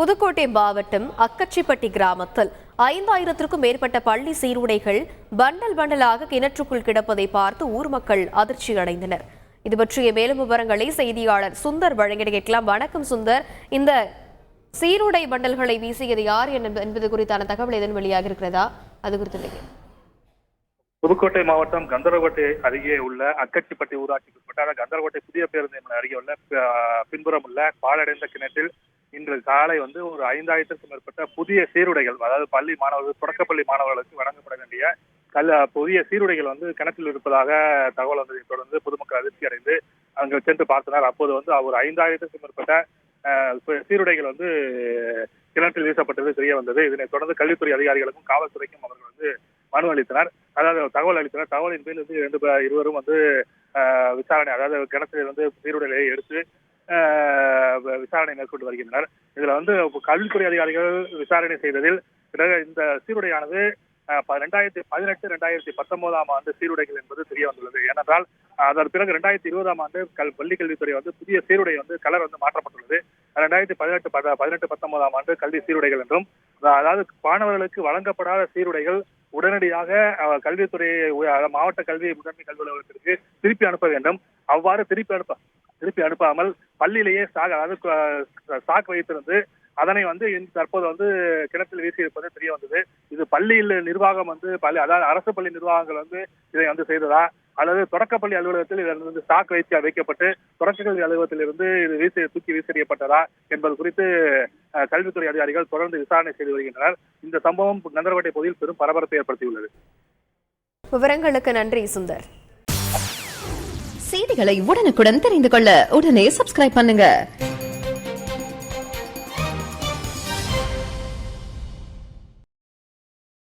புதுக்கோட்டை மாவட்டம் அக்கச்சிப்பட்டி கிராமத்தில் 5000க்கும் மேற்பட்ட பள்ளி சீருடைகள் பண்டல் பண்டலாக கிணற்றுக்குள் கிடப்பதை பார்த்து ஊர் மக்கள் அதிர்ச்சி அடைந்தனர். இது பற்றிய மேலும் விவரங்களை செய்தியாளர் சுந்தர் வழங்கிட கேட்கலாம். வணக்கம் சுந்தர், இந்த சீருடை பண்டல்களை வீசியது யார் என்பது குறித்தான தகவல் எதன் வெளியாக இருக்கிறதா? அது குறித்து புதுக்கோட்டை மாவட்டம் கந்தரகோட்டை அருகே உள்ள அக்கச்சிப்பட்டி ஊராட்சிக்கு உட்பட்ட கந்தரகோட்டை புதிய பேருந்து அருகே உள்ள பின்புறம் உள்ள பாழடைந்த கிணற்றில் இன்று காலை ஒரு 5000க்கும் மேற்பட்ட புதிய சீருடைகள், அதாவது பள்ளி மாணவர்கள், தொடக்கப்பள்ளி மாணவர்களுக்கு வழங்கப்பட வேண்டிய புதிய சீருடைகள் கிணற்றில் இருப்பதாக தகவல் வந்ததை தொடர்ந்து பொதுமக்கள் அதிர்ச்சி அடைந்து அங்கு சென்று பார்த்தனர். அப்போது ஒரு 5000க்கும் மேற்பட்ட சீருடைகள் கிணற்றில் வீசப்பட்டது தெரிய வந்தது. இதனைத் தொடர்ந்து கல்வித்துறை அதிகாரிகளுக்கும் காவல்துறைக்கும் அவர்கள் மனு அளித்தனர். அதாவது தகவல் அளித்தனர். தகவலின் பேரில் இருவரும் விசாரணை, அதாவது கிணற்றில் சீருடைகளை எடுத்து விசாரணை மேற்கொண்டு வருகின்றனர். இதுல கல்வித்துறை அதிகாரிகள் விசாரணை செய்ததில் பிறகு இந்த சீருடையானது 2018-2019 ஆண்டு சீருடைகள் என்பது தெரிய வந்துள்ளது. ஏனென்றால் அதன் பிறகு 2020 ஆண்டு பள்ளி கல்வித்துறை புதிய சீருடை கலர் மாற்றப்பட்டுள்ளது. 2018-19 ஆண்டு கல்வி சீருடைகள் என்றும், அதாவது மாணவர்களுக்கு வழங்கப்படாத சீருடைகள் உடனடியாக கல்வித்துறை மாவட்ட கல்வி முதன்மை கல்வி அலுவலகத்திற்கு திருப்பி அனுப்ப வேண்டும். அவ்வாறு திருப்பி அனுப்பாமல் பள்ளியிலேயே ஸ்டாக் வைத்திருந்து அதனை தற்போது கிணற்றில் வீசி இருப்பது தெரிய வந்தது. இது பள்ளியில் நிர்வாகம் அதாவது அரசு பள்ளி நிர்வாகங்கள் இதை செய்ததா, அல்லது தொடக்கப்பள்ளி அலுவலகத்தில் இதில் ஸ்டாக் வைக்கப்பட்டு தொடக்க கல்வி அலுவலகத்தில் இருந்து இது தூக்கி வீசறியப்பட்டதா என்பது குறித்து கல்வித்துறை அதிகாரிகள் தொடர்ந்து விசாரணை செய்து வருகின்றனர். இந்த சம்பவம் கந்தரகோட்டை பகுதியில் பெரும் பரபரப்பை ஏற்படுத்தியுள்ளது. விவரங்களுக்கு நன்றி சுந்தர். செய்திகளை உடனுக்குடன் தெரிந்து கொள்ள உடனே சப்ஸ்கிரைப் பண்ணுங்க.